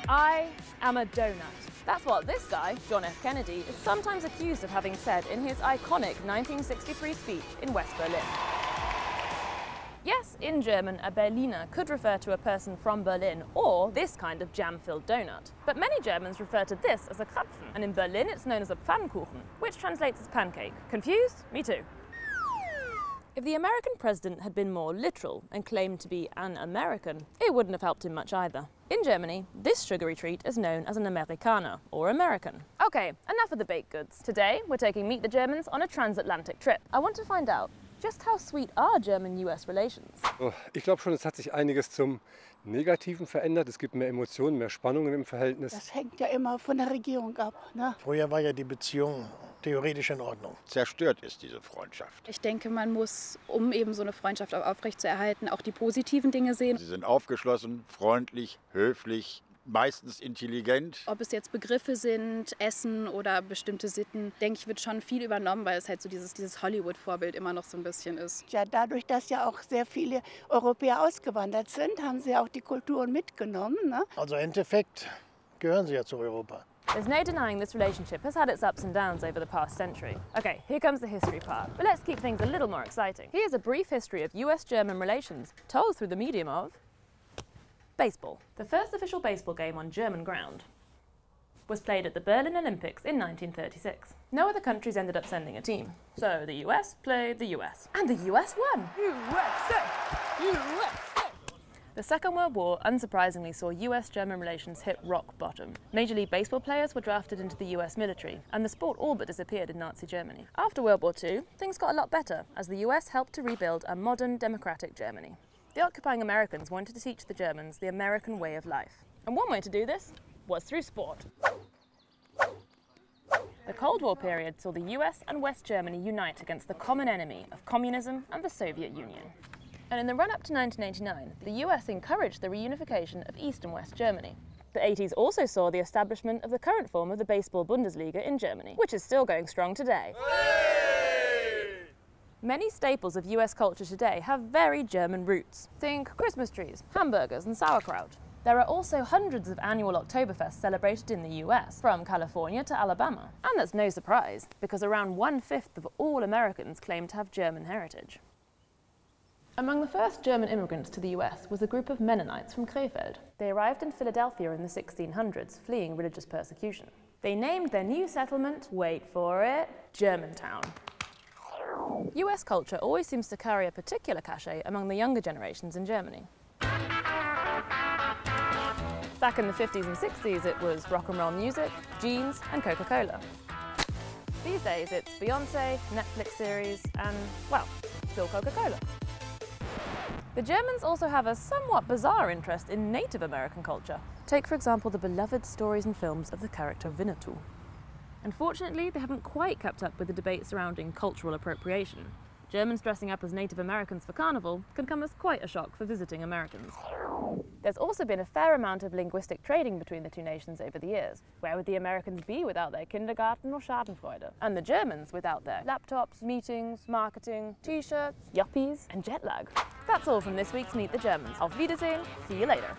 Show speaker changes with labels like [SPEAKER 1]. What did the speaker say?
[SPEAKER 1] I am a donut. That's what this guy, John F. Kennedy, is sometimes accused of having said in his iconic 1963 speech in West Berlin. Yes, in German, a Berliner could refer to a person from Berlin or this kind of jam-filled donut. But many Germans refer to this as a Krapfen, and in Berlin it's known as a Pfannkuchen, which translates as pancake. Confused? Me too. If the American president had been more literal and claimed to be an American, it wouldn't have helped him much either. In Germany, this sugary treat is known as an Amerikaner, or American. Okay, enough of the baked goods. Today, we're taking Meet the Germans on a transatlantic trip. I want to find out, just how sweet are German-US relations?
[SPEAKER 2] Ich glaube schon, es hat sich einiges zum Negativen verändert. Es gibt mehr Emotionen, mehr Spannungen im Verhältnis.
[SPEAKER 3] Das hängt ja immer von der Regierung ab, ne?
[SPEAKER 4] Früher war ja die Beziehung theoretisch in Ordnung.
[SPEAKER 5] Zerstört ist diese Freundschaft.
[SPEAKER 6] Ich denke, man muss, um eben so eine Freundschaft aufrechtzuerhalten, auch die positiven Dinge sehen.
[SPEAKER 5] Sie sind aufgeschlossen, freundlich, höflich, meistens intelligent.
[SPEAKER 6] Ob es jetzt Begriffe sind, Essen oder bestimmte Sitten, denke ich, wird schon viel übernommen, weil es halt so dieses Hollywood-Vorbild immer noch so ein bisschen ist.
[SPEAKER 3] Ja, dadurch, dass ja auch sehr viele Europäer ausgewandert sind, haben sie auch die Kulturen mitgenommen, ne?
[SPEAKER 4] Also im Endeffekt gehören sie ja zu Europa.
[SPEAKER 1] There's no denying this relationship has had its ups and downs over the past century. Okay, here comes the history part. But let's keep things a little more exciting. Here's a brief history of US-German relations, told through the medium of baseball. The first official baseball game on German ground was played at the Berlin Olympics in 1936. No other countries ended up sending a team. So the US played the US. And the US won! USA! USA! The Second World War unsurprisingly saw US-German relations hit rock bottom. Major League Baseball players were drafted into the US military, and the sport all but disappeared in Nazi Germany. After World War II, things got a lot better, as the US helped to rebuild a modern, democratic Germany. The occupying Americans wanted to teach the Germans the American way of life. And one way to do this was through sport. The Cold War period saw the US and West Germany unite against the common enemy of communism and the Soviet Union. And in the run-up to 1989, the US encouraged the reunification of East and West Germany. The 80s also saw the establishment of the current form of the baseball Bundesliga in Germany, which is still going strong today. Hey! Many staples of US culture today have very German roots. Think Christmas trees, hamburgers and sauerkraut. There are also hundreds of annual Oktoberfests celebrated in the US, from California to Alabama. And that's no surprise, because around 1/5 of all Americans claim to have German heritage. Among the first German immigrants to the US was a group of Mennonites from Krefeld. They arrived in Philadelphia in the 1600s, fleeing religious persecution. They named their new settlement, wait for it, Germantown. US culture always seems to carry a particular cachet among the younger generations in Germany. Back in the 50s and 60s, it was rock and roll music, jeans, and Coca-Cola. These days, it's Beyoncé, Netflix series, and, well, still Coca-Cola. The Germans also have a somewhat bizarre interest in Native American culture. Take, for example, the beloved stories and films of the character Winnetou. Unfortunately, they haven't quite kept up with the debate surrounding cultural appropriation. Germans dressing up as Native Americans for Carnival can come as quite a shock for visiting Americans. There's also been a fair amount of linguistic trading between the two nations over the years. Where would the Americans be without their kindergarten or Schadenfreude? And the Germans without their laptops, meetings, marketing, t-shirts, yuppies, and jet lag. That's all from this week's Meet the Germans. Auf Wiedersehen, see you later.